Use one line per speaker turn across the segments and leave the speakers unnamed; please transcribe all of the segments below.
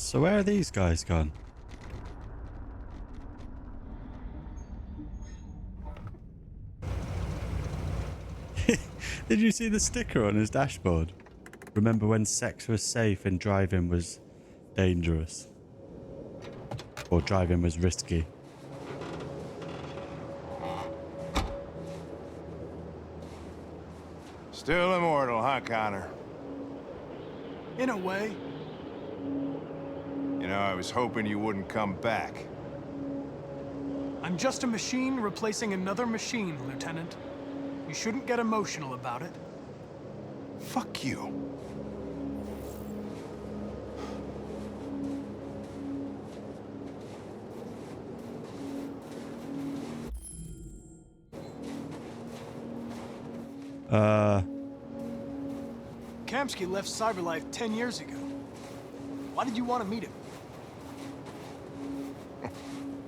So where are these guys gone? Did you see the sticker on his dashboard? Remember when sex was safe and driving was dangerous? Or driving was risky?
Still immortal, huh, Connor?
In a way.
You know, I was hoping you wouldn't come back.
I'm just a machine replacing another machine, Lieutenant. You shouldn't get emotional about it.
Fuck you.
Kamsky left Cyberlife 10 years ago. Why did you want to meet him?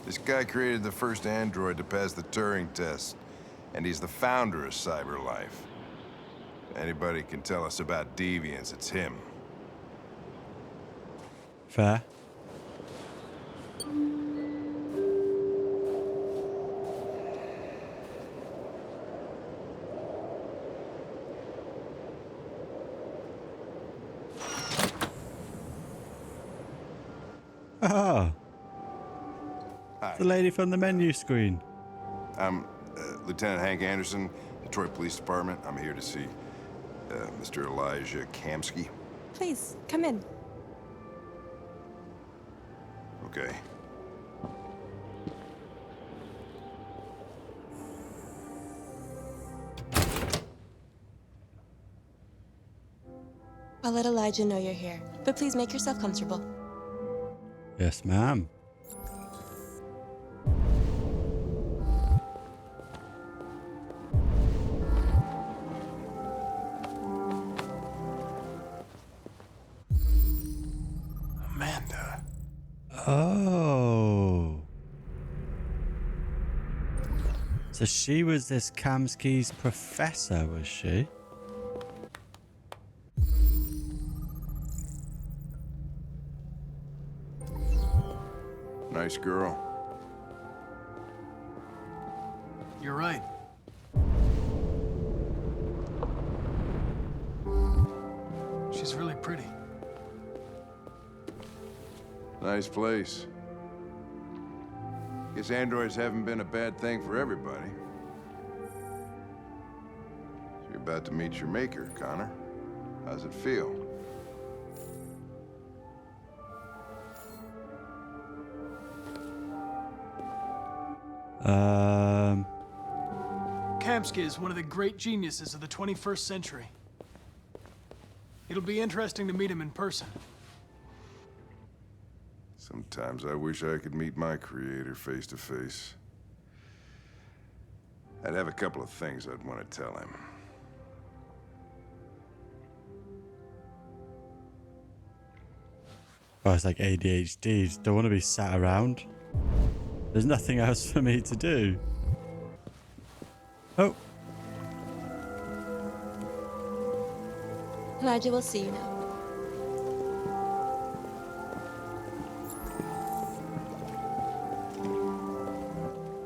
This guy created the first android to pass the Turing test, and he's the founder of Cyberlife. Anybody can tell us about deviants, it's him.
Fair. Oh.
Hi.
The lady from the menu screen.
I'm Lieutenant Hank Anderson, Detroit Police Department. I'm here to see Mr. Elijah Kamsky.
Please, come in.
Okay.
I'll let Elijah know you're here, but please make yourself comfortable.
Yes, ma'am.
Amanda.
Oh. So she was this Kamsky's professor, was she?
Nice girl.
You're right. She's really pretty.
Nice place. Guess androids haven't been a bad thing for everybody. So you're about to meet your maker, Connor. How's it feel?
Kamsky is one of the great geniuses of the 21st century. It'll be interesting to meet him in person.
Sometimes I wish I could meet my creator face to face. I'd have a couple of things I'd want to tell him.
Oh, it's like ADHD. Just don't want to be sat around. There's nothing else for me to do. Oh.
Elijah will see you now.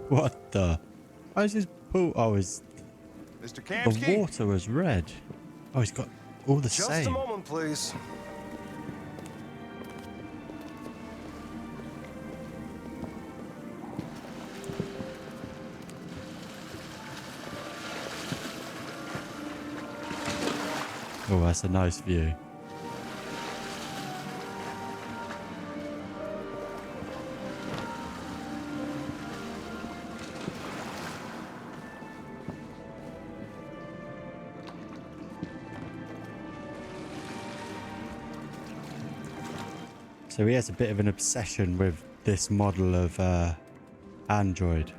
What the? Why is his pool? Oh, his...
Mr.
The
Kamsky?
water was red. Oh, he's got all the
Just
same.
a moment, please.
Oh, that's a nice view. So he has a bit of an obsession with this model of Android.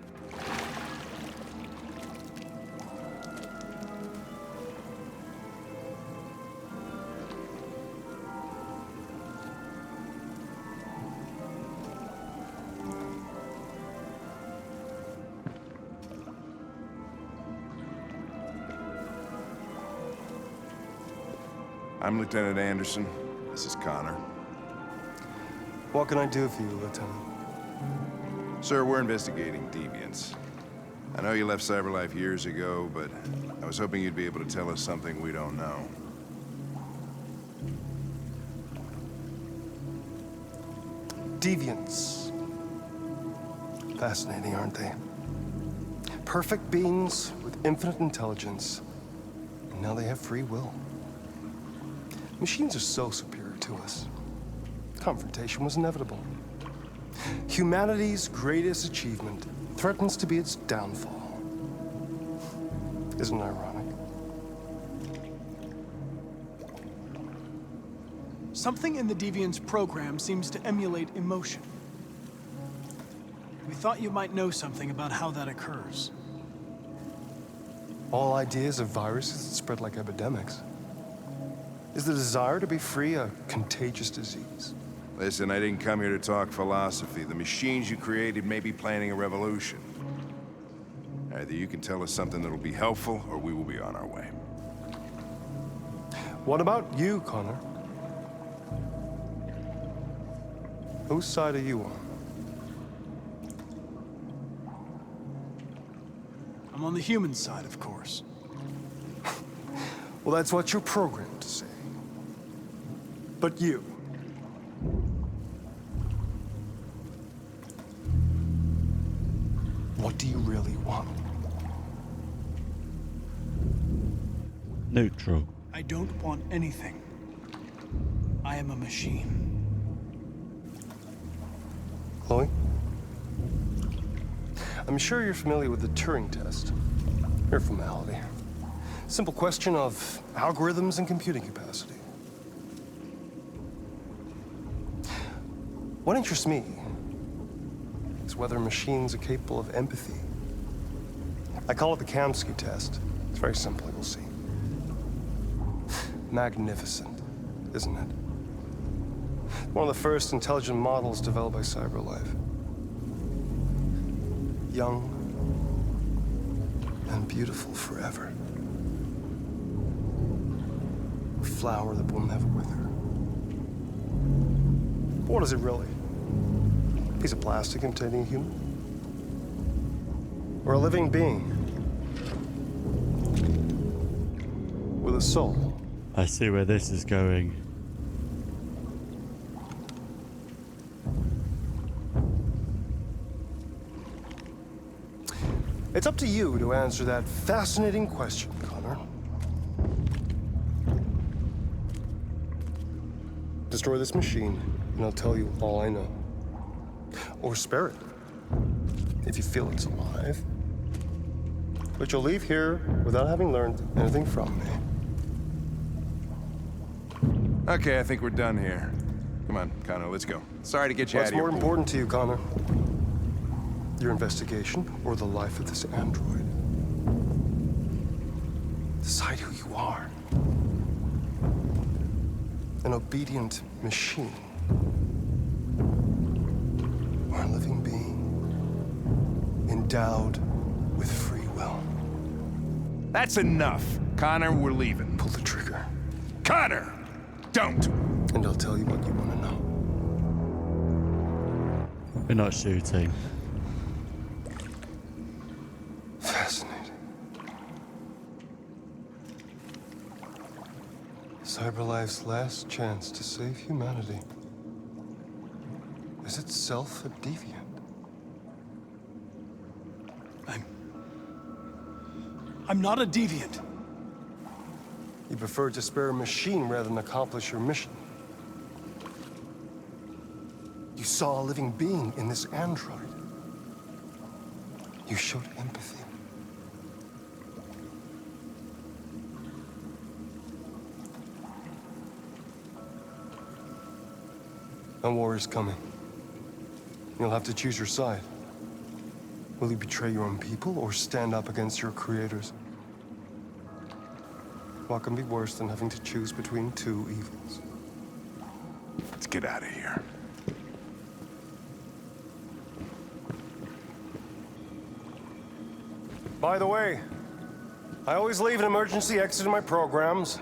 I'm Lieutenant Anderson. This is Connor.
What can I do for you, Lieutenant?
Sir, we're investigating deviants. I know you left CyberLife years ago, but I was hoping you'd be able to tell us something we don't know.
Deviants. Fascinating, aren't they? Perfect beings with infinite intelligence, and now they have free will. Machines are so superior to us. Confrontation was inevitable. Humanity's greatest achievement threatens to be its downfall. Isn't it ironic?
Something in the Deviant's program seems to emulate emotion. We thought you might know something about how that occurs.
All ideas of viruses that spread like epidemics. Is the desire to be free a contagious disease?
Listen, I didn't come here to talk philosophy. The machines you created may be planning a revolution. Either you can tell us something that'll be helpful, or we will be on our way.
What about you, Connor? Whose side are you on?
I'm on the human side, of course.
Well, that's what you're programmed to say. But you. What do you really want?
Neutral.
I don't want anything. I am a machine.
Chloe? I'm sure you're familiar with the Turing test. Mere formality. Simple question of algorithms and computing capacity. What interests me is whether machines are capable of empathy. I call it the Kamsky test. It's very simple, you'll see. Magnificent, isn't it? One of the first intelligent models developed by CyberLife. Young and beautiful forever. A flower that will never wither. But what is it really? A piece of plastic containing a human? Or a living being? With a soul?
I see where this is going.
It's up to you to answer that fascinating question, Connor. Destroy this machine, and I'll tell you all I know. Or spare it, if you feel it's alive. But you'll leave here without having learned anything from me.
Okay, I think we're done here. Come on, Connor, let's go. Sorry to get you out
What's
of here.
more important to you, Connor? Your investigation or the life of this android? Decide who you are. An obedient machine. Or a living being. Endowed with free will.
That's enough. Connor, we're leaving.
Pull the trigger.
Connor! Don't!
And I'll tell you what you want to know.
We're not shooting.
Fascinating. CyberLife's last chance to save humanity is itself a deviant.
I'm not a deviant.
You prefer to spare a machine rather than accomplish your mission. You saw a living being in this android. You showed empathy. A war is coming. You'll have to choose your side. Will you betray your own people or stand up against your creators? What can be worse than having to choose between two evils?
Let's get out of here.
By the way, I always leave an emergency exit in my programs.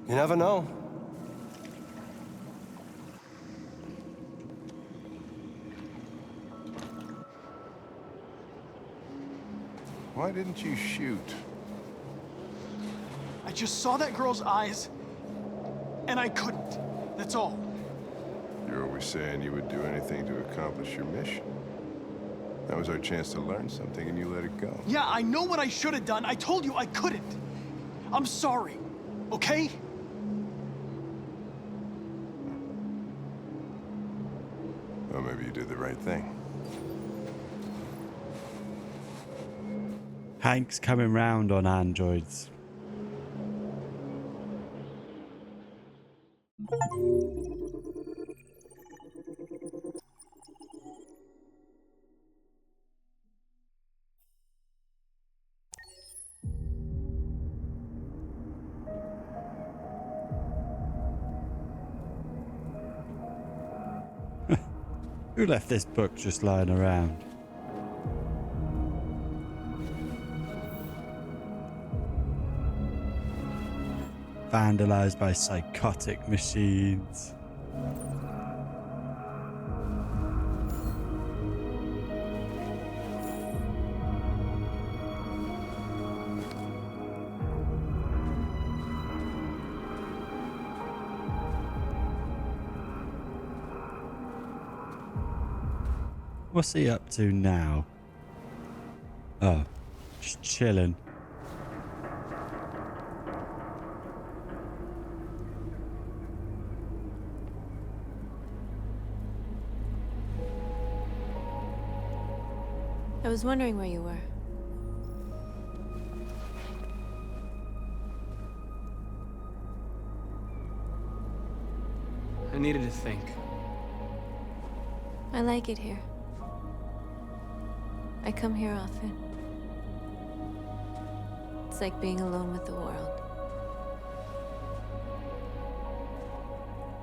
You never know.
Why didn't you shoot?
I just saw that girl's eyes, and I couldn't. That's all.
You're always saying you would do anything to accomplish your mission. That was our chance to learn something, and you let it go.
Yeah, I know what I should have done. I told you I couldn't. I'm sorry, okay?
Well, maybe you did the right thing.
Hank's coming round on androids. Who left this book just lying around? Vandalized by psychotic machines. What's he up to now? Oh, just chilling.
I was wondering where you were.
I needed to think.
I like it here. I come here often. It's like being alone with the world.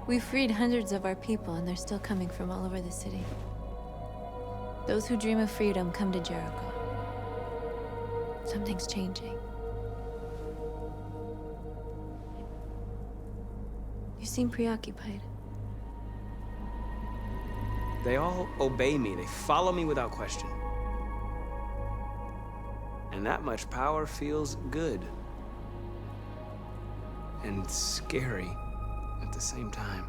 We freed hundreds of our people, and they're still coming from all over the city. Those who dream of freedom come to Jericho. Something's changing. You seem preoccupied.
They all obey me. They follow me without question. And that much power feels good. And scary at the same time.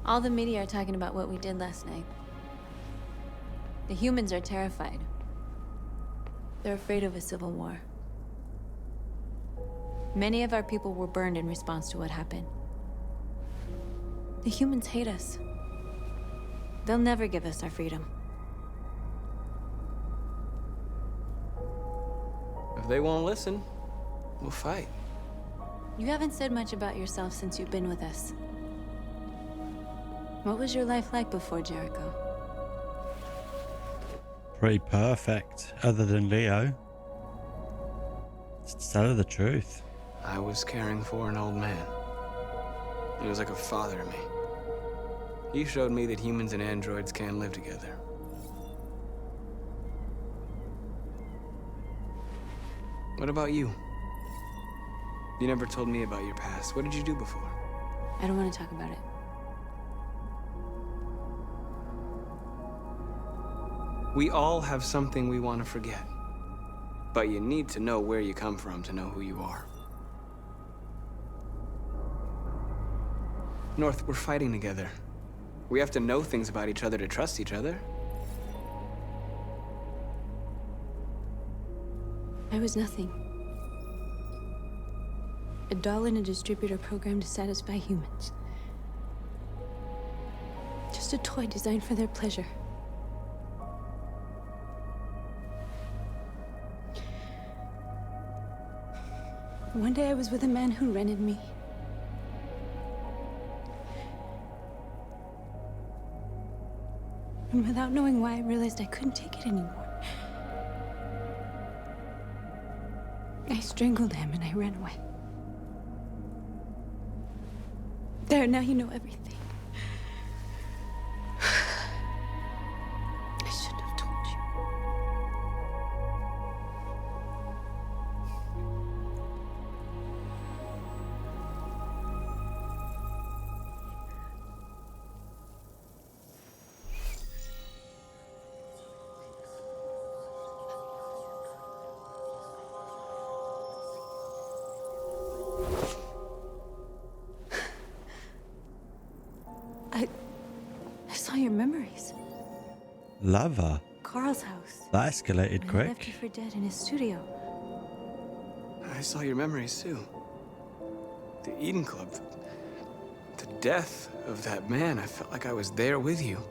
All the media are talking about what we did last night. The humans are terrified. They're afraid of a civil war. Many of our people were burned in response to what happened. The humans hate us. They'll never give us our freedom.
If they won't listen, we'll fight.
You haven't said much about yourself since you've been with us. What was your life like before Jericho?
Pretty perfect, other than Leo. To tell her the truth.
I was caring for an old man. He was like a father to me. He showed me that humans and androids can live together. What about you? You never told me about your past. What did you do before?
I don't want to talk about it.
We all have something we want to forget. But you need to know where you come from to know who you are. North, we're fighting together. We have to know things about each other to trust each other.
I was nothing. A doll in a distributor program to satisfy humans. Just a toy designed for their pleasure. One day I was with a man who rented me. And without knowing why, I realized I couldn't take it anymore. I strangled him and I ran away. There, now you know everything. I shouldn't have told you.
Lover?
Carl's house.
That escalated
And I left
quick.
you for dead in his studio.
I saw your memories too. The Eden Club. The death of that man. I felt like I was there with you.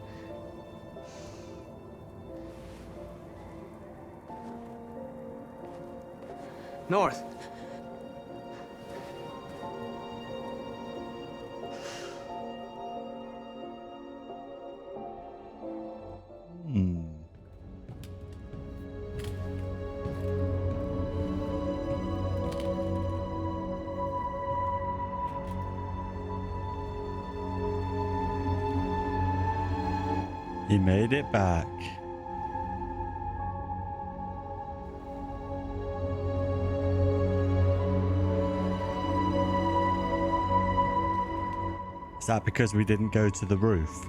North.
He made it back. Is that because we didn't go to the roof?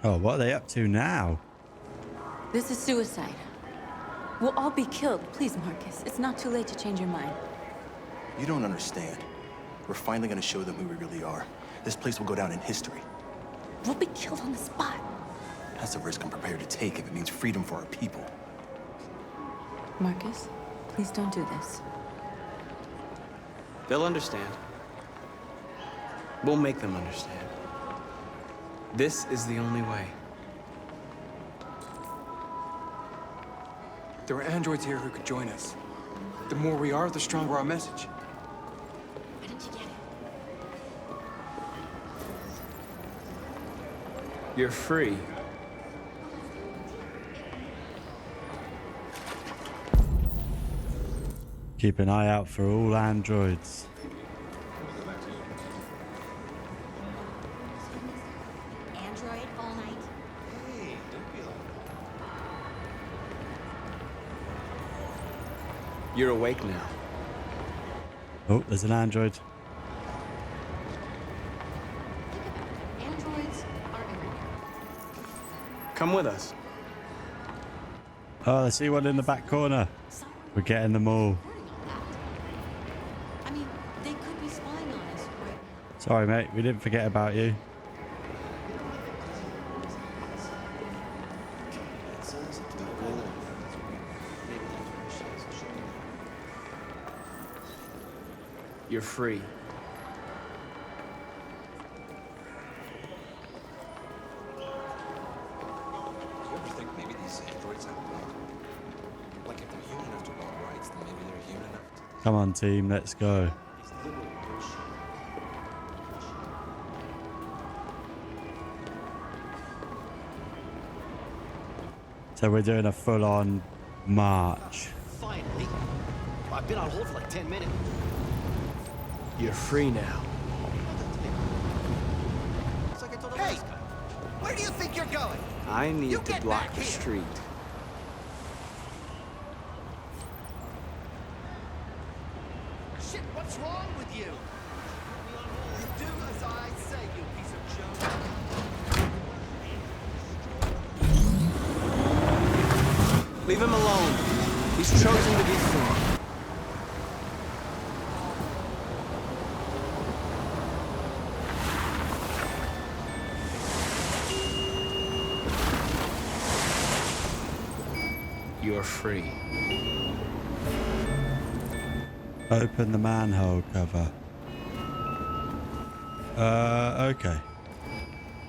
Oh, what are they up to now?
This is suicide. We'll all be killed. Please, Marcus. It's not too late to change your mind.
You don't understand. We're finally gonna show them who we really are. This place will go down in history.
We'll be killed on the spot.
That's a risk I'm prepared to take if it means freedom for our people.
Marcus, please don't do this.
They'll understand. We'll make them understand. This is the only way.
There are androids here who could join us. The more we are, the stronger our message.
Why didn't you get it?
You're free.
Keep an eye out for all androids.
Android all night.
You're awake now.
Oh, there's an android.
Androids are everywhere.
Come with us.
Oh, I see one in the back corner. We're getting them all.
Reporting on that. I mean, they could be spying on us right now.
Sorry, mate. We didn't forget about you.
You're free.
You ever think maybe these androids have blood? Like if they're human enough to want rights, then maybe they're human enough to...
Come on, team. Let's go.
These little bullshit.
So we're doing a full-on march.
Finally. I've been on hold for like 10 minutes.
You're free now.
Hey! Where do you think you're going?
I need
You
to
get
block
back
the
here.
street.
Shit, what's wrong with you? You do as I say, you piece of junk.
Leave him alone. He's chosen to be free. You're free.
Open the manhole cover. Okay.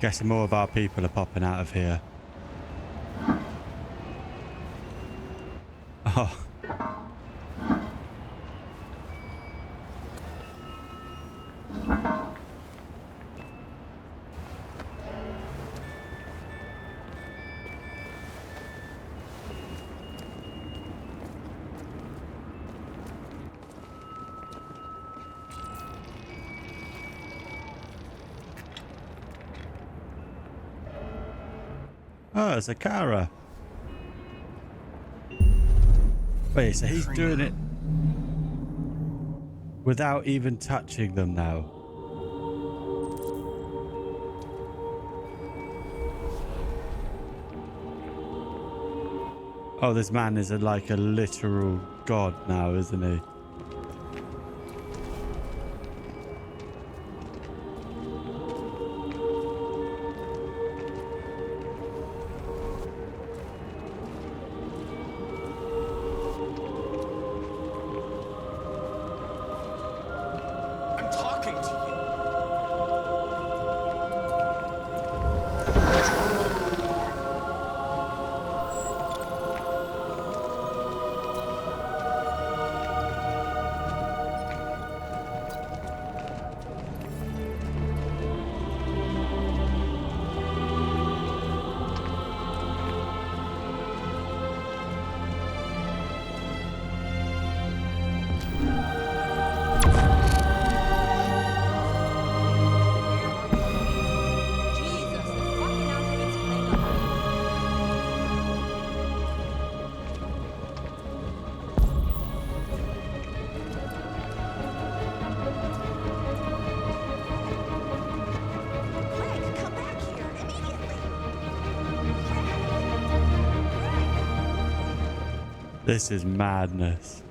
Guessing more of our people are popping out of here. Oh. Oh, it's a Kara. Wait, so he's doing it without even touching them now. Oh, this man is like a literal god now, isn't he?
I'm talking to you.
Jesus, the fucking android's playing up. Greg, come back here immediately.
This is madness.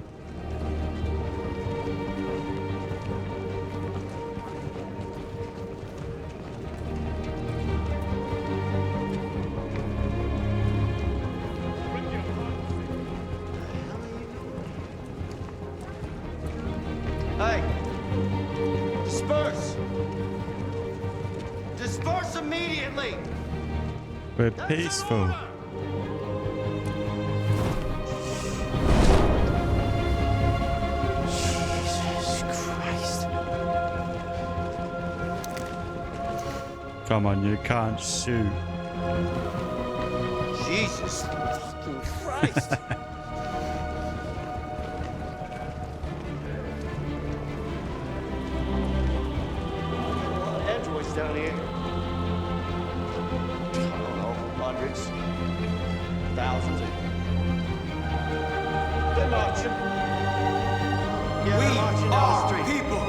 Hey! Disperse! Disperse immediately!
We're peaceful.
Jesus Christ.
Come on, you can't shoot.
Jesus fucking Christ. Androids down here. I don't know, hundreds, thousands of. They're marching. Yeah, they're marching down the street.
People.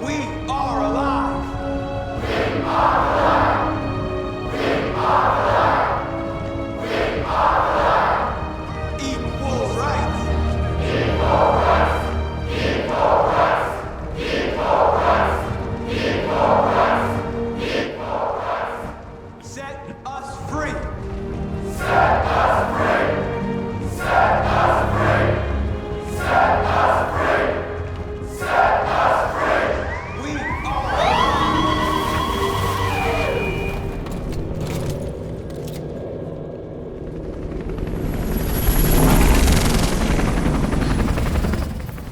We are alive. Equal rights. Set us free. We are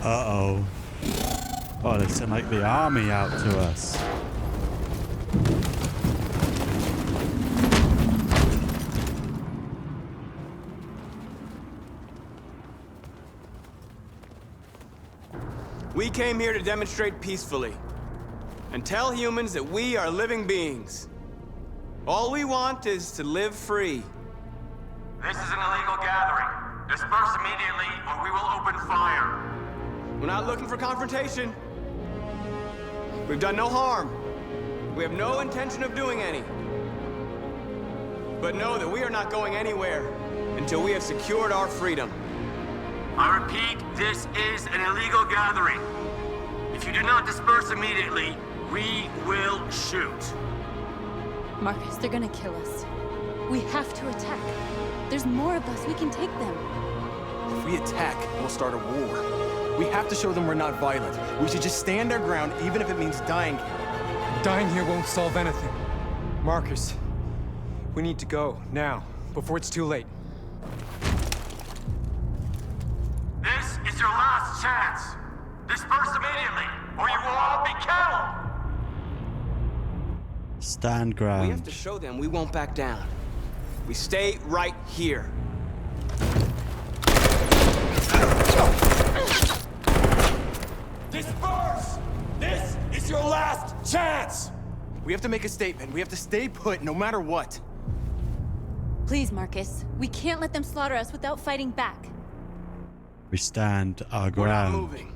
Uh-oh. Oh, they sent like the army out to us.
We came here to demonstrate peacefully and tell humans that we are living beings. All we want is to live free.
This is an illegal gathering. Disperse immediately or we will open fire.
We're not looking for confrontation. We've done no harm. We have no intention of doing any. But know that we are not going anywhere until we have secured our freedom.
I repeat, this is an illegal gathering. If you do not disperse immediately, we will shoot.
Marcus, they're gonna kill us. We have to attack. There's more of us. We can take them.
If we attack, we'll start a war. We have to show them we're not violent. We should just stand our ground, even if it means dying here.
Dying here won't solve anything. Marcus, we need to go, now, before it's too late.
This is your last chance. Disperse immediately or you will all be killed.
Stand
We
ground.
have to show them we won't back down. We stay right here.
Disperse! This is your last chance! We have to make a statement. We have to stay put no matter what.
Please, Marcus. We can't let them slaughter us without fighting back.
We stand our
We're not
ground.
moving.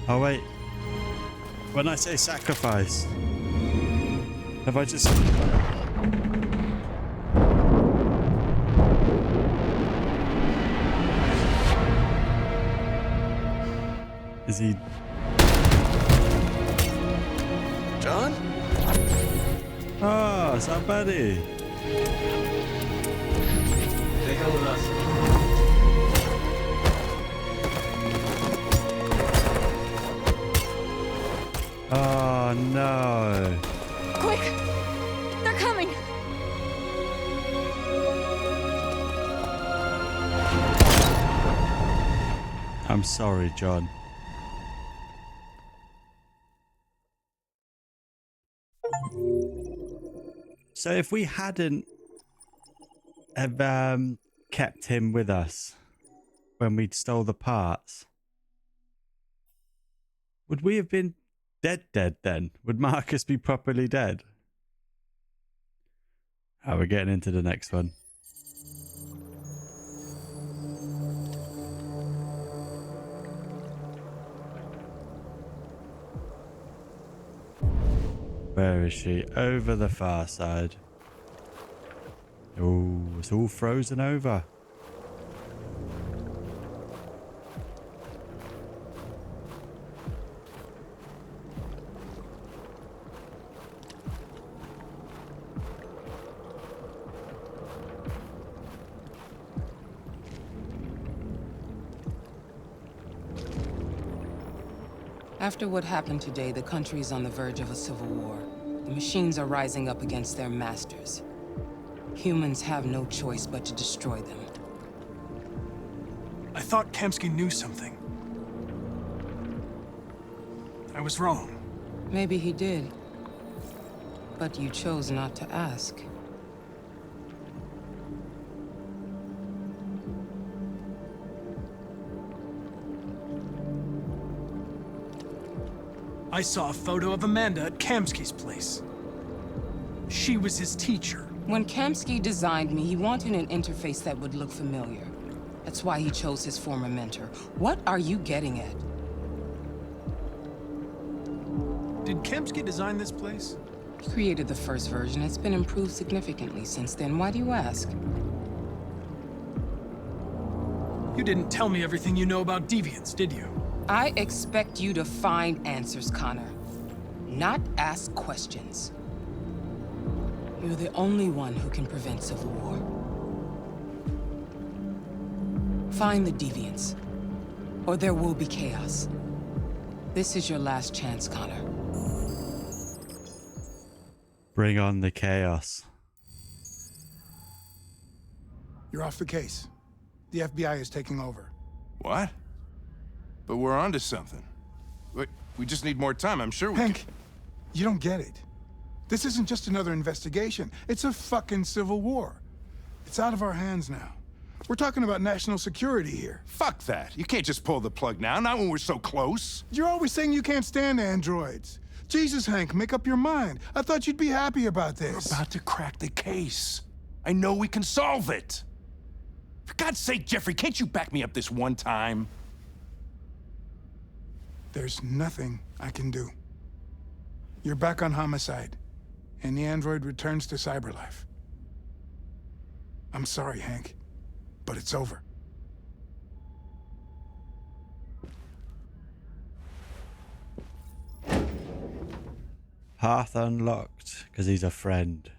Oh, wait. When I say sacrifice, have I just... Is he...
John?
Oh, it's our buddy.
Stay hell with us.
Oh, no.
Quick! They're coming!
I'm sorry, John. So if we hadn't have kept him with us when we stole the parts, would we have been dead then? Would Markus be properly dead? Oh, we're getting into the next one. Where is she? Over the far side. Oh, it's all frozen over.
After what happened today, the country is on the verge of a civil war. The machines are rising up against their masters. Humans have no choice but to destroy them.
I thought Kamsky knew something. I was wrong.
Maybe he did. But you chose not to ask.
I saw a photo of Amanda at Kamsky's place. She was his teacher.
When Kamsky designed me, he wanted an interface that would look familiar. That's why he chose his former mentor. What are you getting at?
Did Kamsky design this place?
He created the first version. It's been improved significantly since then. Why do you ask?
You didn't tell me everything you know about deviants, did you?
I expect you to find answers, Connor. Not ask questions. You're the only one who can prevent civil war. Find the deviants, or there will be chaos. This is your last chance, Connor.
Bring on the chaos.
You're off the case. The FBI is taking over.
What? But we're onto something. We just need more time. I'm sure we
Hank, you don't get it. This isn't just another investigation. It's a fucking civil war. It's out of our hands now. We're talking about national security here.
Fuck that. You can't just pull the plug now, not when we're so close.
You're always saying you can't stand androids. Jesus, Hank, make up your mind. I thought you'd be happy about this.
We're about to crack the case. I know we can solve it. For God's sake, Jeffrey, can't you back me up this one time?
There's nothing I can do. You're back on homicide, and the android returns to cyberlife. I'm sorry, Hank, but it's over.
Path unlocked, because he's a friend.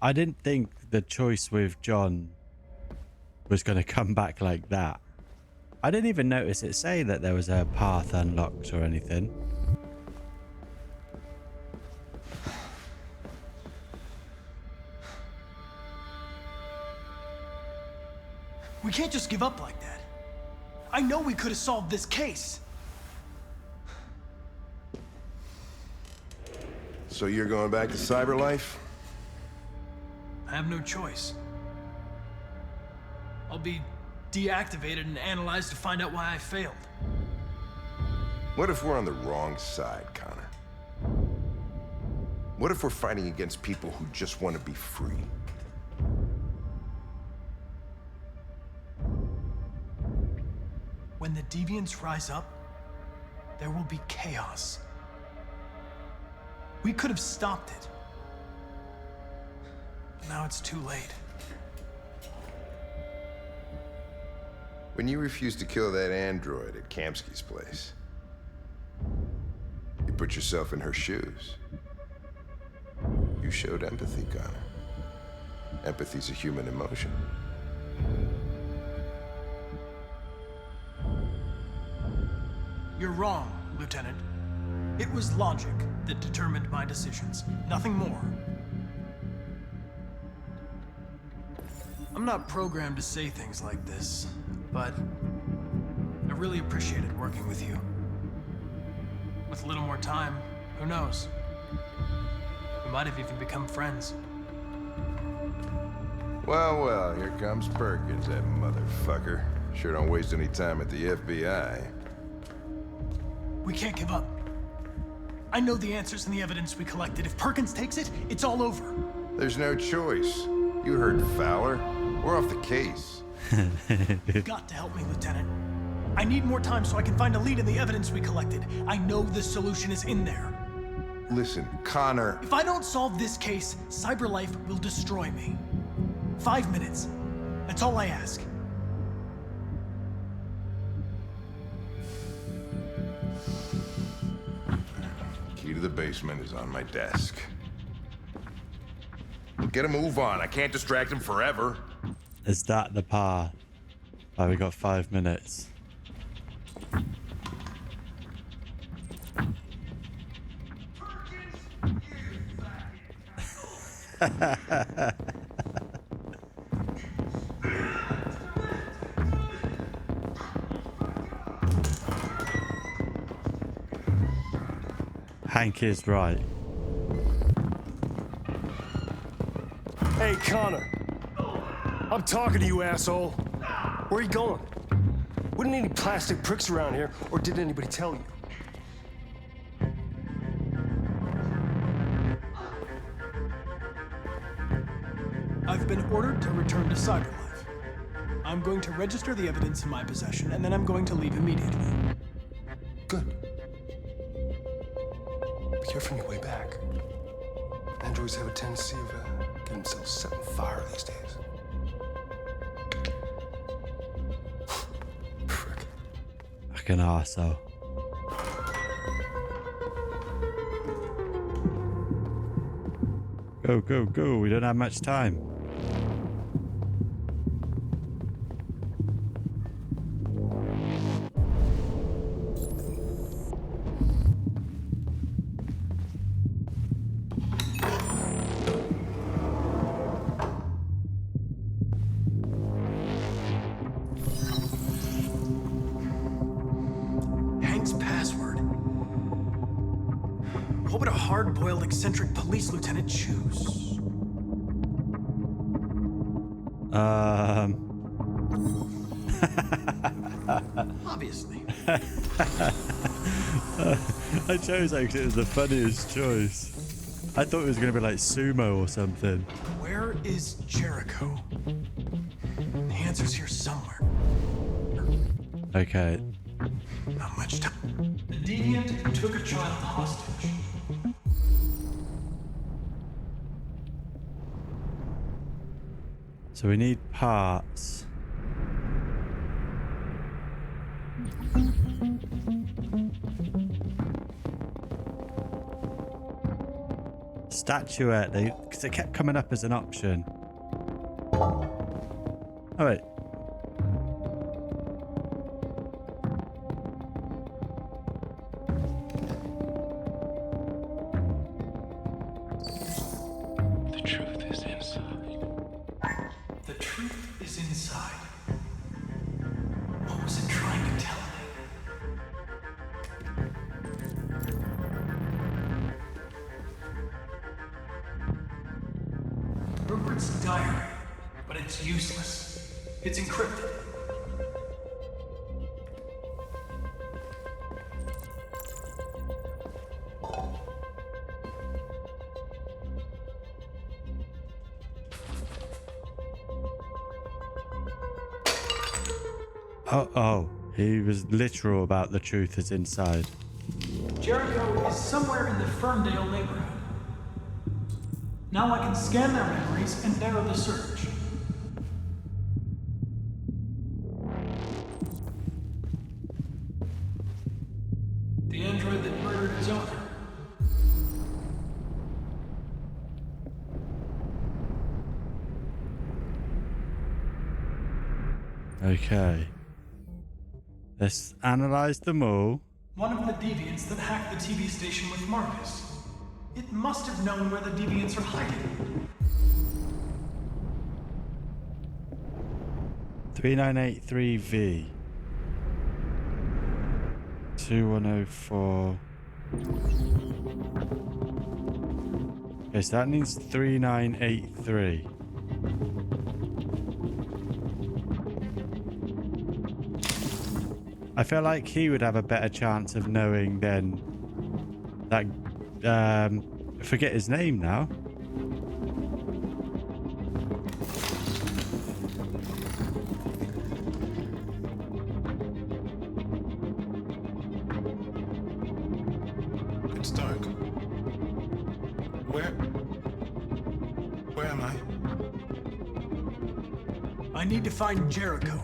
I didn't think the choice with John was going to come back like that. I didn't even notice it say that there was a path unlocked or anything.
We can't just give up like that. I know we could have solved this case.
So you're going back to cyberlife?
I have no choice. I'll be deactivated and analyzed to find out why I failed.
What if we're on the wrong side, Connor? What if we're fighting against people who just want to be free?
When the deviants rise up, there will be chaos. We could have stopped it. But now it's too late.
When you refused to kill that android at Kamsky's place, you put yourself in her shoes. You showed empathy, Connor. Empathy's a human emotion.
You're wrong, Lieutenant. It was logic that determined my decisions, nothing more. I'm not programmed to say things like this, but I really appreciated working with you. With a little more time, who knows? We might have even become friends.
Well, well, here comes Perkins, that motherfucker. Sure don't waste any time at the FBI.
We can't give up. I know the answers and the evidence we collected. If Perkins takes it, it's all over.
There's no choice. You heard Fowler. We're off the case.
You've got to help me, Lieutenant. I need more time so I can find a lead in the evidence we collected. I know the solution is in there.
Listen, Connor...
If I don't solve this case, CyberLife will destroy me. 5 minutes. That's all I ask.
Key to the basement is on my desk. Get a move on. I can't distract him forever.
Is that the path? Oh, we got 5 minutes. Hank is right.
Hey, Connor. I'm talking to you, asshole. Where are you going? Wouldn't any plastic pricks around here, or did anybody tell you?
I've been ordered to return to CyberLife. I'm going to register the evidence in my possession, and then I'm going to leave immediately.
Good. Be careful on your way back. Androids have a tendency of getting themselves set on fire these days. Frick.
Fucking arsehole. Go, go, go. We don't have much time.
Hank's password. What would a hard-boiled, eccentric police lieutenant choose? Obviously.
I chose that because it was the funniest choice. I thought it was going to be like sumo or something.
Where is Jericho? The answer's here somewhere.
Okay.
Not much time. The deviant took a child hostage.
So we need parts. Statuette, because it kept coming up as an option. Oh wait.
The truth is inside. The truth is inside. What was it trying to tell me? Rupert's diary, but it's useless. It's encrypted.
Oh, he was literal about the truth is inside.
Jericho is somewhere in the Ferndale neighborhood. Now I can scan their memories and narrow the search. The android that murdered his owner.
Okay. Let's analyze them all.
One of the deviants that hacked the TV station with Markus. It must have known where the deviants are hiding.
3983V. 2104. Okay, so that means 3983. I feel like he would have a better chance of knowing than that. Forget his name now.
It's dark. Where am I?
I need to find Jericho.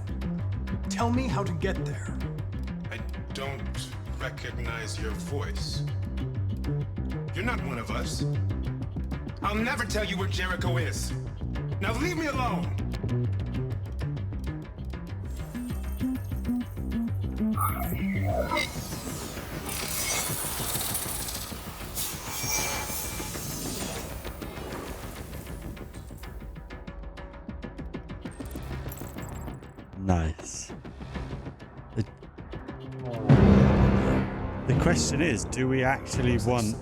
Tell me how to get there.
I don't recognize your voice. You're not one of us. I'll never tell you where Jericho is. Now leave me alone!
Nice. The question is, do we actually want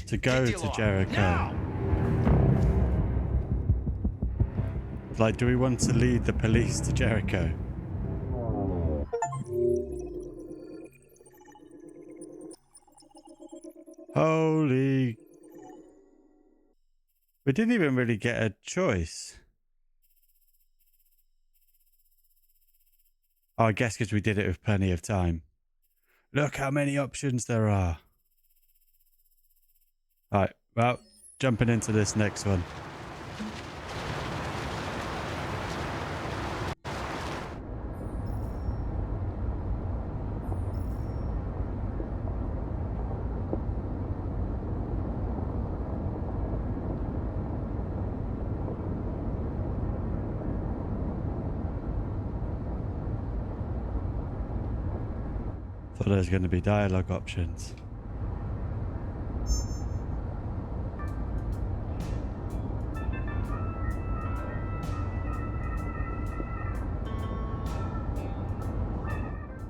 to go to Jericho? Like, do we want to lead the police to Jericho? Holy... We didn't even really get a choice. Oh, I guess because we did it with plenty of time. Look how many options there are. Alright, well, jumping into this next one. Thought there was going to be dialogue options.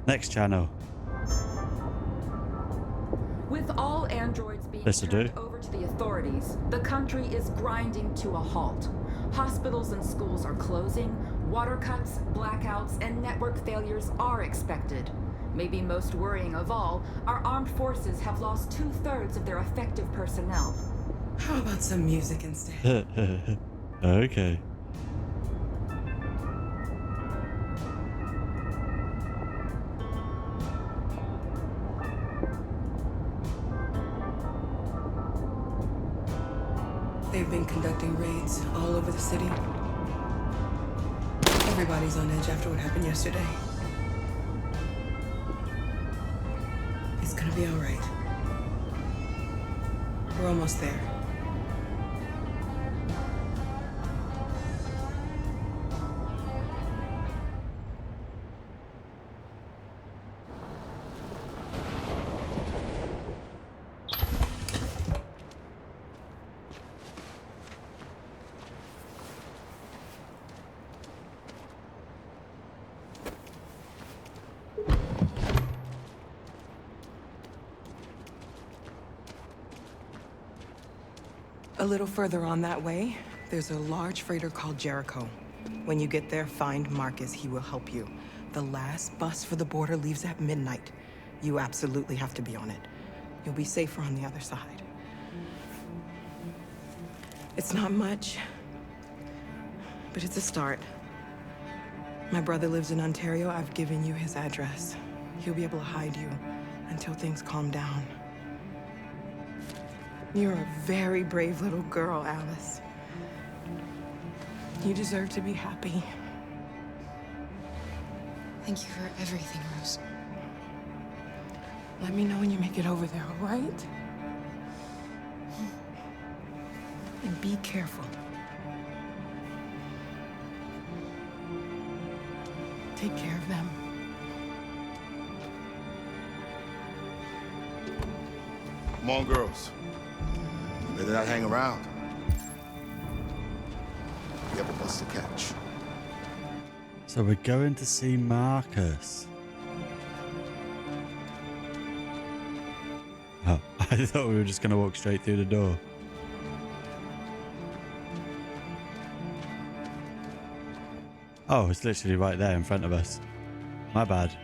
Next channel.
With all androids being
This'll do.
turned over to the authorities, the country is grinding to a halt. Hospitals and schools are closing, water cuts, blackouts, and network failures are expected. Maybe most worrying of all, our armed forces have lost 2/3 of their effective personnel.
How about some music instead?
Okay.
They've been conducting raids all over the city. Everybody's on edge after what happened yesterday. It's gonna be all right. We're almost there. A little further on that way, there's a large freighter called Jericho. When you get there, find Markus. He will help you. The last bus for the border leaves at midnight. You absolutely have to be on it. You'll be safer on the other side. It's not much, but it's a start. My brother lives in Ontario. I've given you his address. He'll be able to hide you until things calm down. You're a very brave little girl, Alice. You deserve to be happy.
Thank you for everything, Rose.
Let me know when you make it over there, all right? And be careful. Take care of them.
Come on, girls. Better not hang around. We have a bus to catch.
So we're going to see Markus. Oh, I thought we were just going to walk straight through the door. Oh, it's literally right there in front of us. My bad.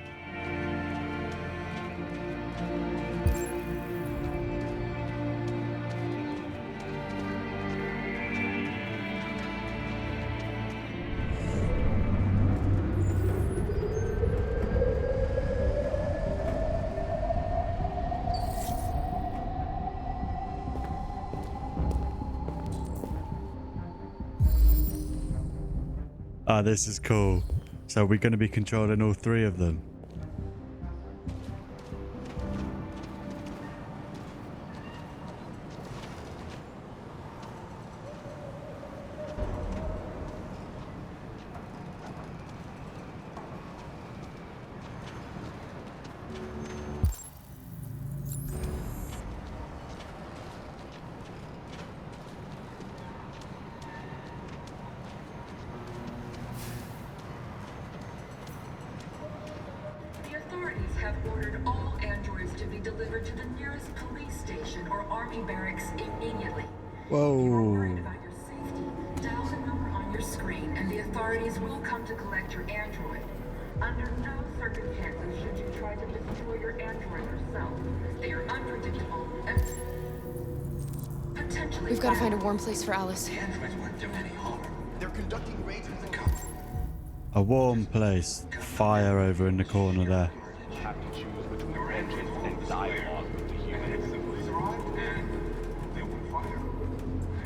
Ah, this is cool. So we're going to be controlling all three of them.
The authorities have ordered all androids to be delivered to the nearest police station or army barracks immediately.
Whoa.
You are worried about your safety. Dial the number on your screen and the authorities will come to collect your android. Under no circumstances should you try to destroy your android yourself. They are unpredictable and potentially
We've got to find a
violent.
warm place for Alice.
The androids weren't doing any harm. They're conducting raids with the
A warm place. Fire over in the corner there.
Have to choose between vengeance and dialogue with the humans.
They will fire.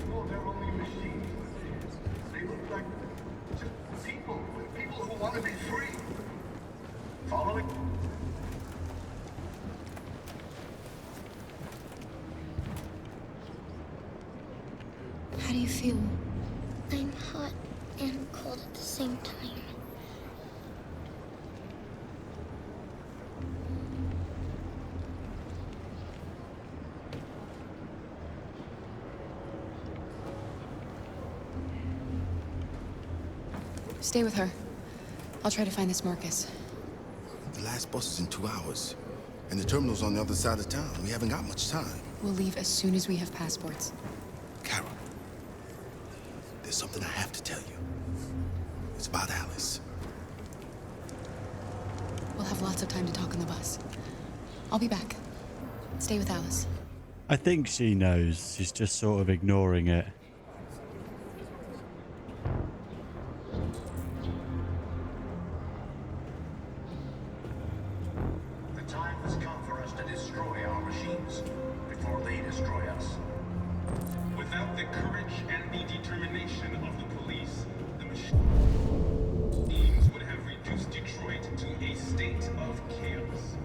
No, they're only machines. They look like just people who want to be free. Following?
How do you feel? I'm hot and cold at the same time.
Stay with her. I'll try to find this Markus.
The last bus is in 2 hours. And the terminal's on the other side of town. We haven't got much time.
We'll leave as soon as we have passports.
Carol, there's something I have to tell you. It's about Alice.
We'll have lots of time to talk on the bus. I'll be back. Stay with Alice.
I think she knows. She's just sort of ignoring it.
The time has come for us to destroy our machines before they destroy us.
Without the courage and the determination of the police, the machines would have reduced Detroit to a state of chaos.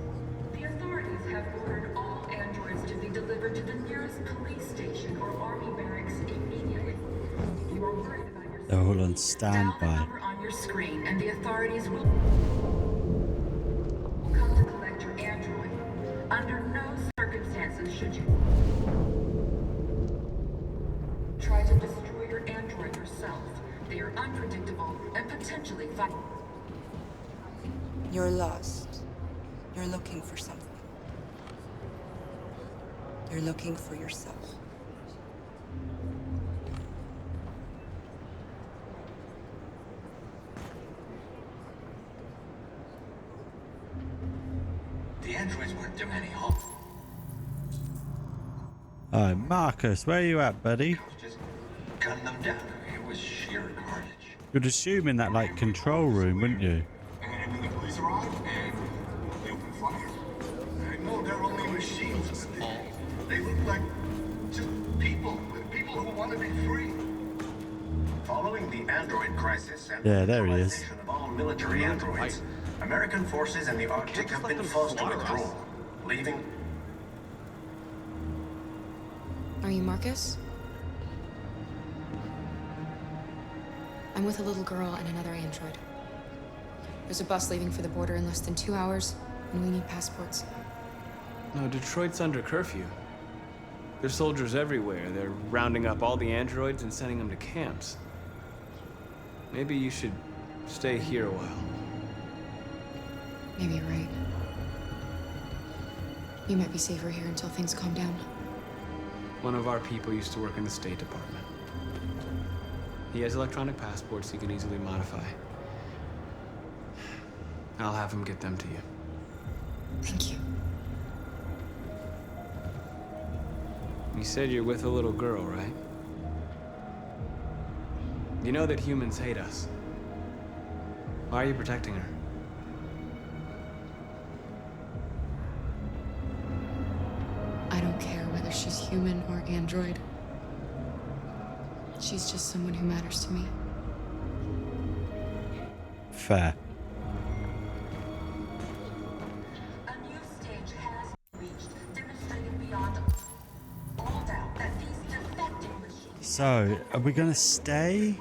The authorities have ordered all androids to be delivered to the nearest police station or army barracks immediately. You are worried about your
They're all on
Dial the
standby.
number on your screen and the authorities will come to collect your android. Under no circumstances should you try to destroy your android yourself. They are unpredictable and potentially violent.
You're lost. You're looking for something. You're looking for yourself.
The androids weren't doing any harm.
Alright, Markus, where are you at, buddy?
Just gun them down. It was sheer carnage.
You'd assume in that, like, control room, wouldn't you?
And then the police arrive and they open fire. No, they're only machines. They look like just people who want to be free.
Following the android crisis and
Yeah, there he is.
of all military androids, American forces in the Arctic have been forced to withdraw, leaving.
Are you Markus? I'm with a little girl and another android. There's a bus leaving for the border in less than 2 hours, and we need passports.
No, Detroit's under curfew. There's soldiers everywhere. They're rounding up all the androids and sending them to camps. Maybe you should stay here a while.
Maybe you're right. You might be safer here until things calm down.
One of our people used to work in the State Department. He has electronic passports he can easily modify. I'll have him get them to you.
Thank you.
You said you're with a little girl, right? You know that humans hate us. Why are you protecting her?
I don't care whether she's human or android. She's just someone who matters to me.
Fair.
A new stage has reached, demonstrating beyond all doubt that these defective machines.
So, are we gonna stay?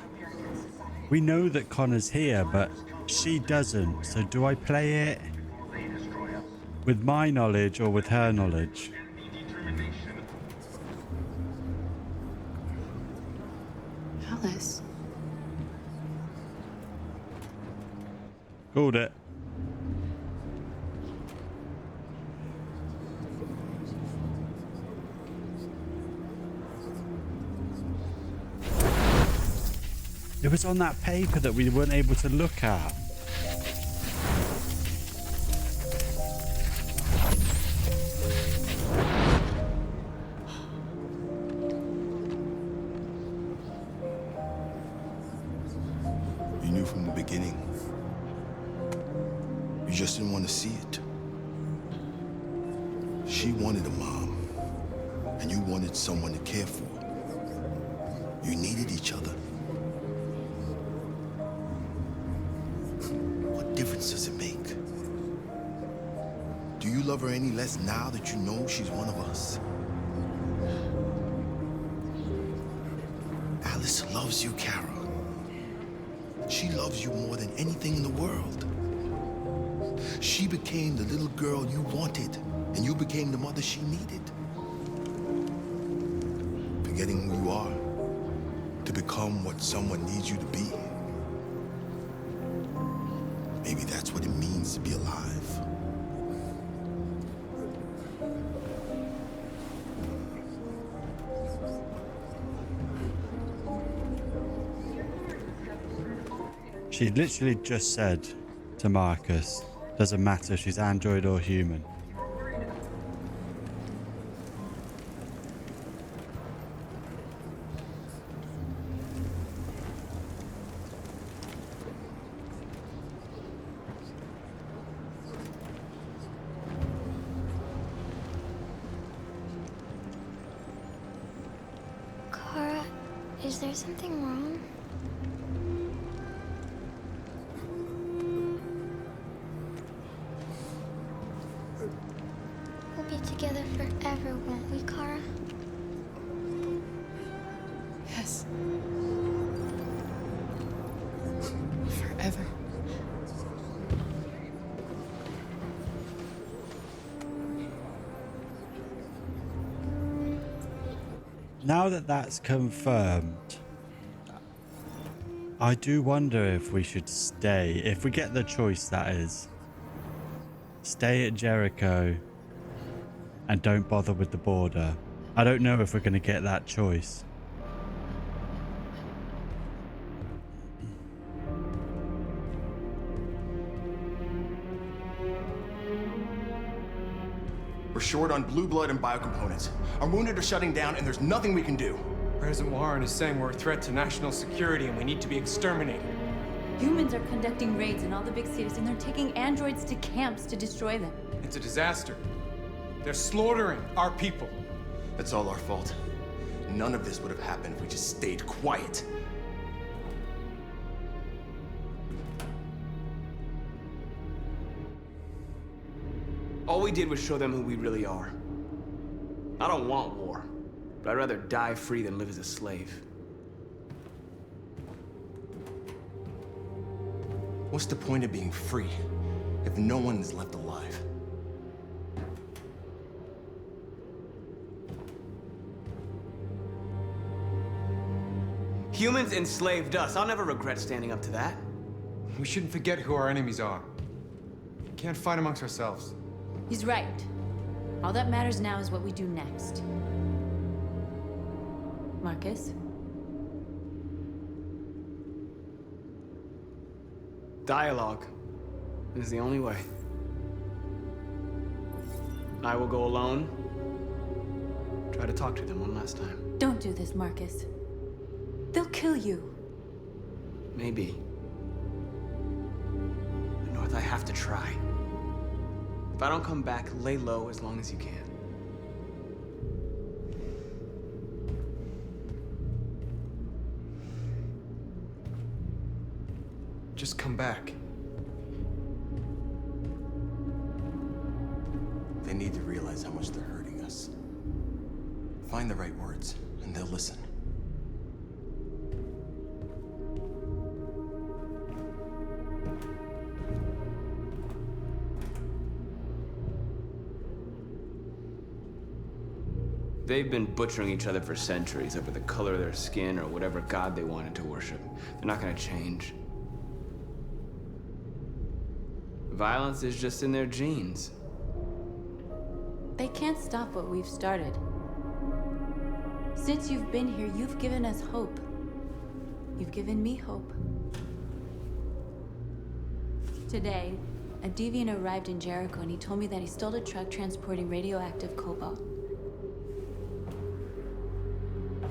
We know that Connor's here, but she doesn't. So do I play it with my knowledge or with her knowledge?
Alice.
Called it. It was on that paper that we weren't able to look at.
You knew from the beginning. You just didn't want to see it. She wanted a mom, and you wanted someone to care for. You needed each other. What difference does it make? Do you love her any less now that you know she's one of us? Alice loves you, Kara. She loves you more than anything in the world. She became the little girl you wanted, and you became the mother she needed. Forgetting who you are to become what someone needs you to be. Maybe that's what it means to be alive.
She literally just said to Markus, doesn't matter if she's android or human.
Kara, is there something wrong? We'll be together forever, won't we, Kara?
Yes. Forever.
Now that that's confirmed, I do wonder if we should stay. If we get the choice, that is. Stay at Jericho and don't bother with the border. I don't know if we're going to get that choice.
We're short on blue blood and biocomponents. Our wounded are shutting down, and there's nothing we can do.
President Warren is saying we're a threat to national security and we need to be exterminated.
Humans are conducting raids in all the big cities, and they're taking androids to camps to destroy them.
It's a disaster. They're slaughtering our people.
That's all our fault. None of this would have happened if we just stayed quiet.
All we did was show them who we really are. I don't want war, but I'd rather die free than live as a slave.
What's the point of being free if no one is left alive?
Humans enslaved us. I'll never regret standing up to that.
We shouldn't forget who our enemies are. We can't fight amongst ourselves.
He's right. All that matters now is what we do next. Marcus?
Dialogue is the only way. I will go alone. Try to talk to them one last time.
Don't do this, Marcus. They'll kill you.
Maybe. But North, I have to try. If I don't come back, lay low as long as you can.
Just come back.
They need to realize how much they're hurting us. Find the right words, and they'll listen.
They've been butchering each other for centuries over the color of their skin or whatever god they wanted to worship. They're not gonna change. Violence is just in their genes.
They can't stop what we've started. Since you've been here, you've given us hope. You've given me hope. Today, a deviant arrived in Jericho and he told me that he stole a truck transporting radioactive cobalt.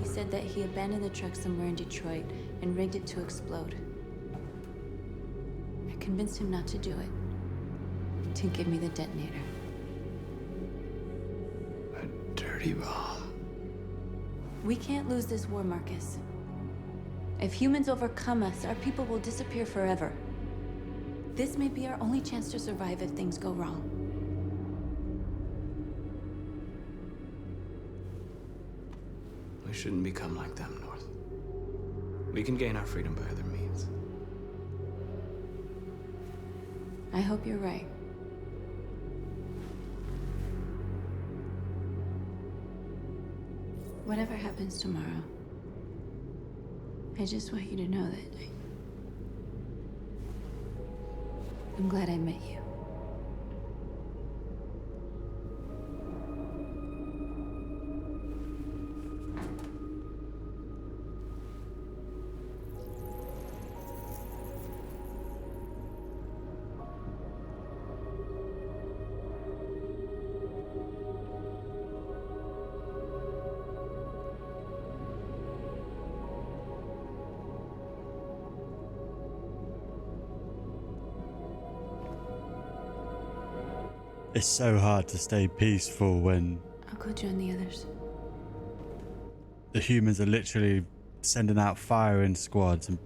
He said that he abandoned the truck somewhere in Detroit and rigged it to explode. I convinced him not to do it, to give me the detonator.
A dirty bomb.
We can't lose this war, Marcus. If humans overcome us, our people will disappear forever. This may be our only chance to survive if things go wrong.
We shouldn't become like them, North. We can gain our freedom by other means.
I hope you're right. Whatever happens tomorrow, I just want you to know that I'm glad I met you.
It's so hard to stay peaceful when
I'll go join the others.
the humans are literally sending out firing squads and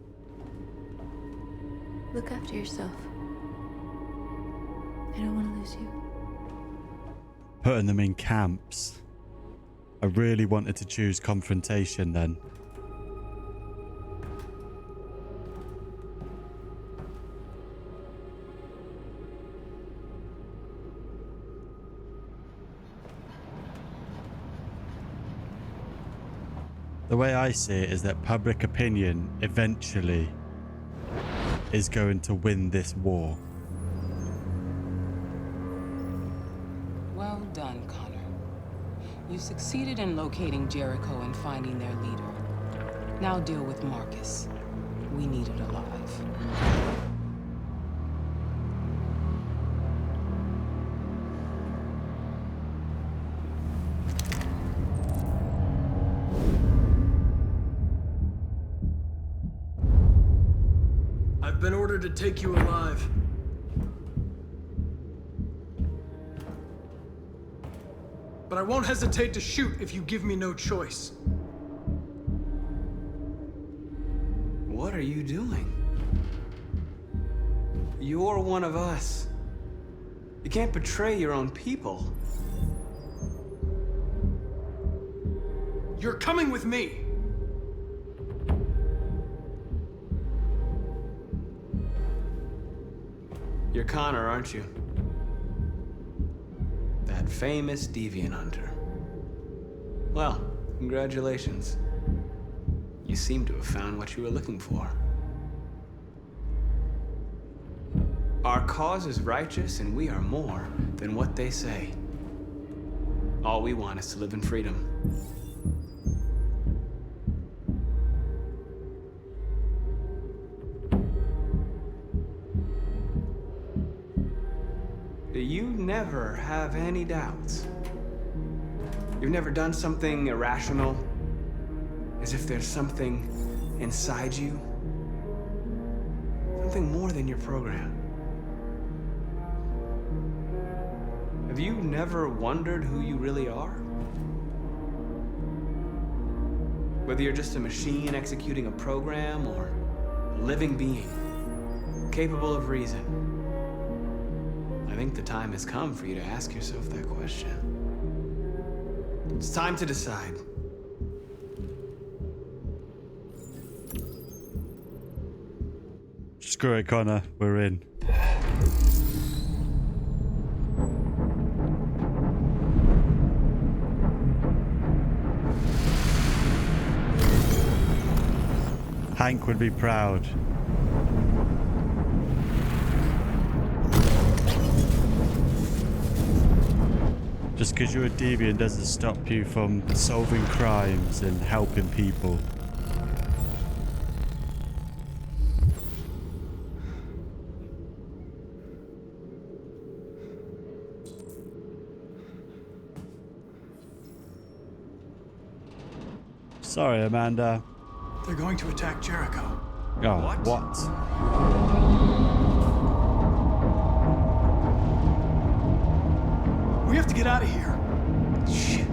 Look after yourself. I don't want to lose you.
putting them in camps. I really wanted to choose confrontation then. The way I see it is that public opinion eventually is going to win this war.
Well done, Connor. You succeeded in locating Jericho and finding their leader. Now deal with Marcus. We need it alive.
I've
been ordered to take you alive. But I won't hesitate to shoot if you give me no choice.
What are you doing? You're one of us. You can't betray your own people.
You're coming with me.
You're Connor, aren't you? That famous deviant hunter. Well, congratulations. You seem to have found what you were looking for. Our cause is righteous, and we are more than what they say. All we want is to live in freedom. You never have any doubts. You've never done something irrational, as if there's something inside you, something more than your program. Have you never wondered who you really are? Whether you're just a machine executing a program or a living being, capable of reason. I think the time has come for you to ask yourself that question. It's time to decide.
Screw it, Connor. We're in. Hank would be proud. Just because you're a deviant doesn't stop you from solving crimes and helping people. Sorry, Amanda.
They're going to attack Jericho.
Oh, what?
We have to get out of here.
Shit.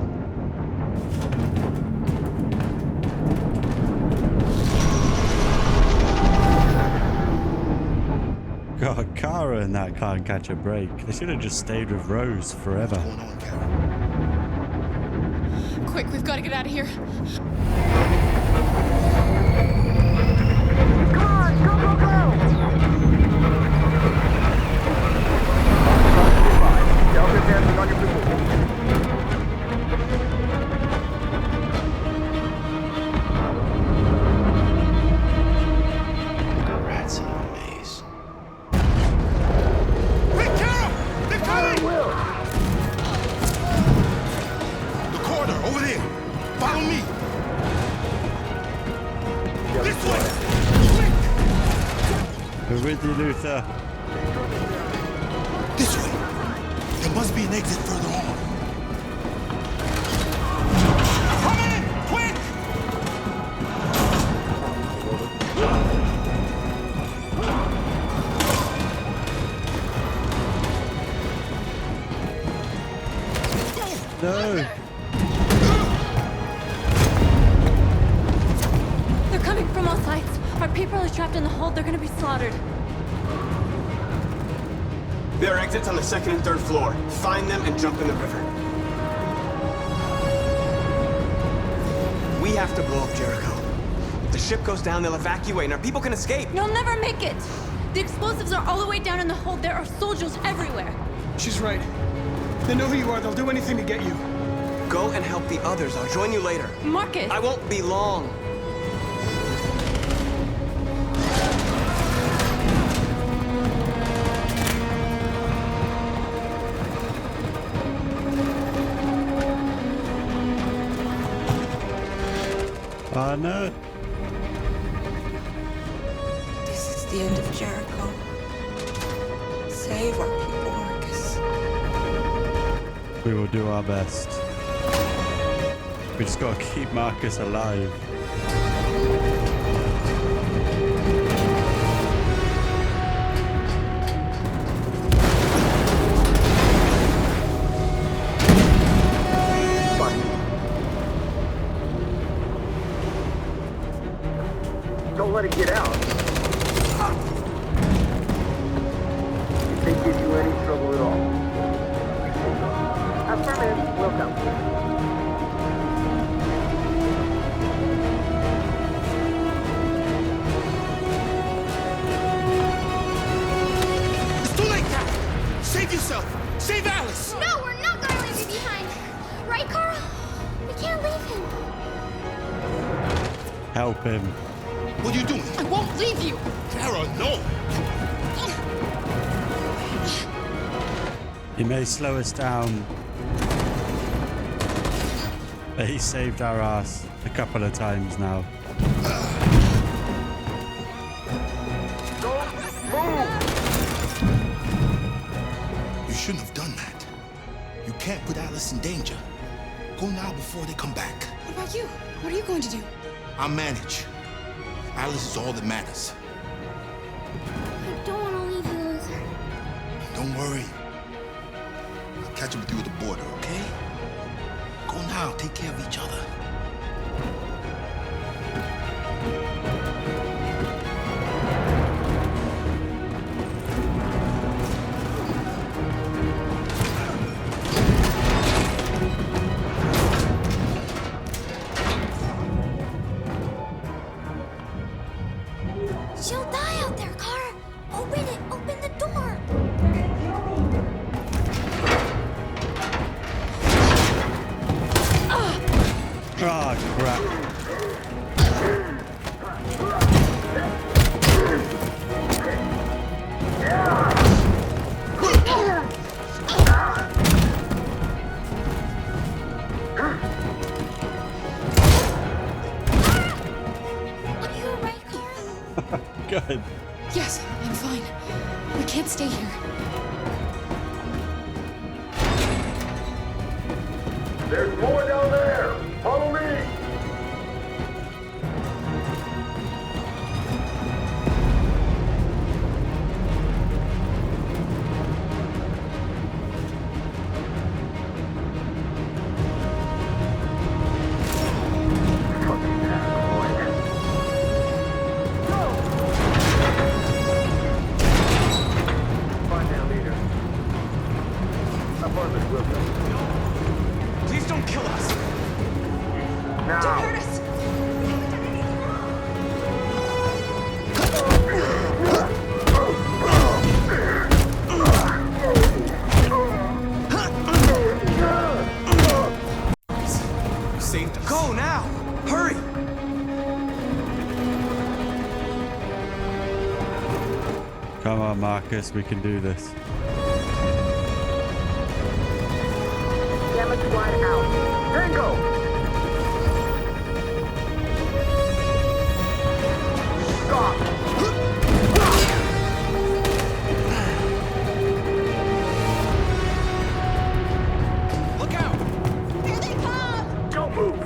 God, Kara and that can't catch a break. They should have just stayed with Rose forever.
Quick, we've got to get out of here.
Come on, go, go, go! Delta dancing on your position.
Rats in a maze.
Quick, Carol! They're coming! The corridor, over there. Follow me. This way!
We're with you, Luther.
This way. There must be an exit further on.
Come in! Quick!
No!
They're coming from all sides. Our people are trapped in the hold. They're gonna be slaughtered.
There are exits on the second and third floor. Find them and jump in the river. We have to blow up Jericho. If the ship goes down, they'll evacuate and our people can escape.
You'll never make it! The explosives are all the way down in the hold. There are soldiers everywhere.
She's right. They know who you are. They'll do anything to get you.
Go and help the others. I'll join you later.
Markus!
I won't be long.
Oh no.
This is the end of Jericho. Save our people, Markus.
We will do our best. We just gotta keep Markus alive.
Don't let it get out. If they give you any trouble at all. Affirmative. Will come.
It's too late now! Save yourself! Save Alice!
No, we're not gonna leave you behind. Right, Carl? We can't leave him.
Help him.
What are you doing?
I won't leave you.
Kara, no!
He may slow us down, but he saved our ass a couple of times now.
You shouldn't have done that. You can't put Alice in danger. Go now before they come back.
What about you? What are you going to do?
I'll manage. Alice is all that matters.
I don't want to leave you, Luther.
Don't worry. I'll catch up with you at the border, okay? Go now. Take care of each other.
She'll die out there, Kara. Open it. Open the door.
Oh, crap.
Are you alright, Kara?
Good.
Yes, I'm fine. We can't stay here.
There's more down there. Follow me.
Please don't kill us.
Don't hurt us.
You saved us. Go now. Hurry.
Come on, Marcus, we can do this.
Damage line out. Tango!
Look out.
Here they come.
Don't move.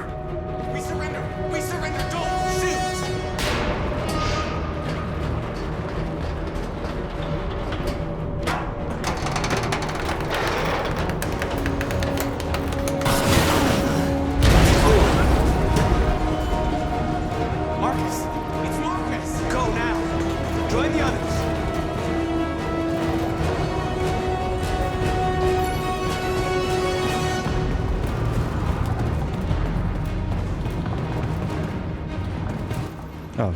We surrender. We surrender. Go. Shoot. Marcus. It's Marcus. Go now. Join the others.
Oh.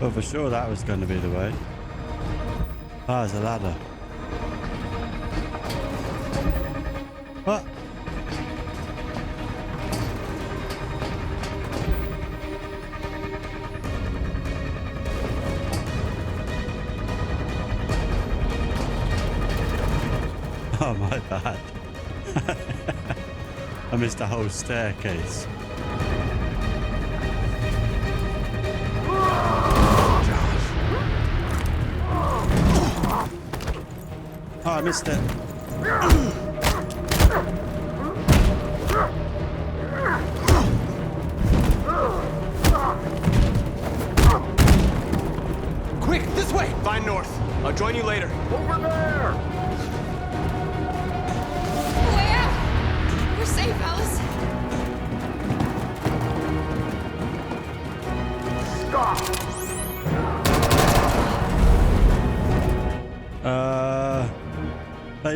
Well, for sure that was going to be the way. Ah, there's a ladder. What? Oh, my bad. I missed a whole staircase. Oh, I missed it.
Quick, this way. Find north. I'll join you later.
Over there.
Way out! We're safe, Alice.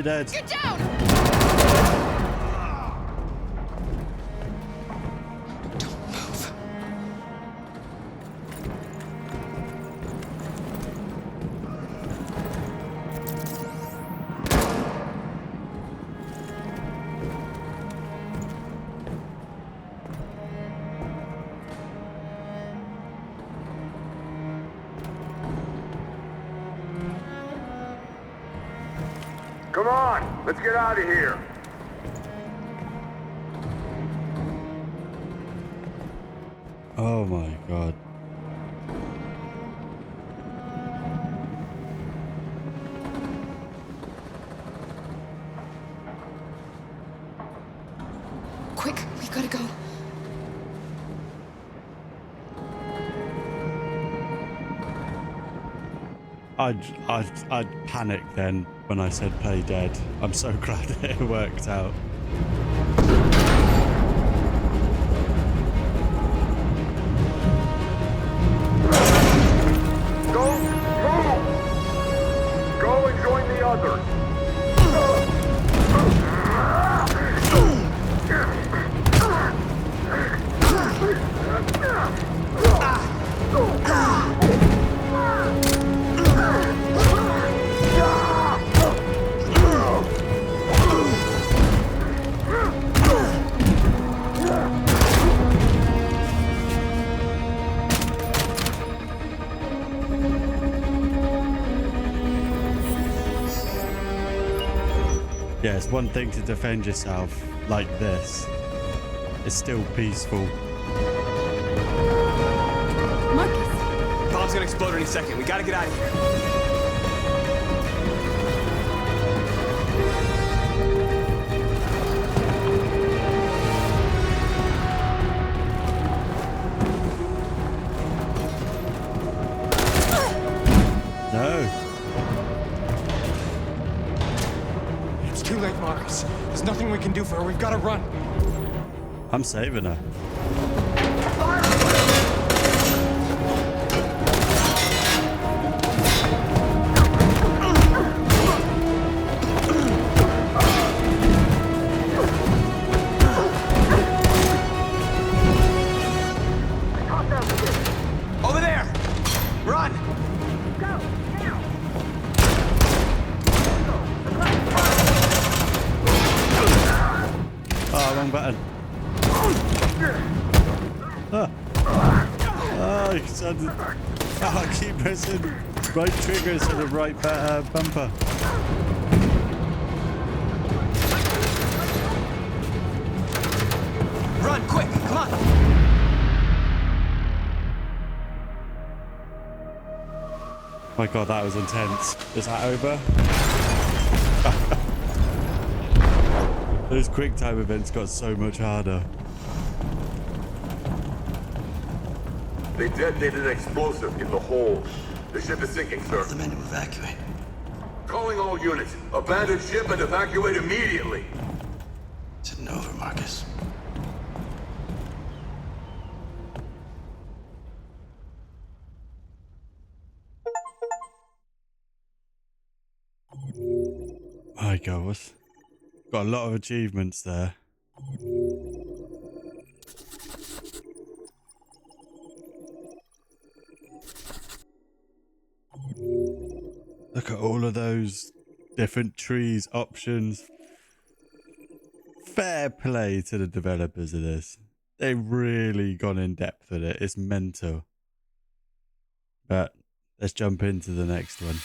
Play dead.
Get down!
Come on, let's get out of here.
Oh my god.
Quick, we gotta go.
I'd panic then when I said play dead. I'm so glad that it worked out.
Go, move! Go and join the others.
Yeah, it's one thing to defend yourself like this. It's still peaceful.
Marcus! Bomb's gonna explode any second. We gotta get out of here.
Too late, Marcus. There's nothing we can do for her. We've got to run.
I'm saving her.
Over there! Run!
Oh, wrong button. Oh, you said, oh, keep pressing right trigger instead of right bumper.
Run, quick, come on!
My god, that was intense. Is that over? Those quick time events got so much harder.
They detonated an explosive in the hold. The ship is sinking, sir.
The men to evacuate.
Calling all units. Abandon ship and evacuate immediately.
It's an over, Marcus.
My god, got a lot of achievements there. Look at all of those different trees, options. Fair play to the developers of this. They've really gone in depth with it. It's mental. But let's jump into the next one.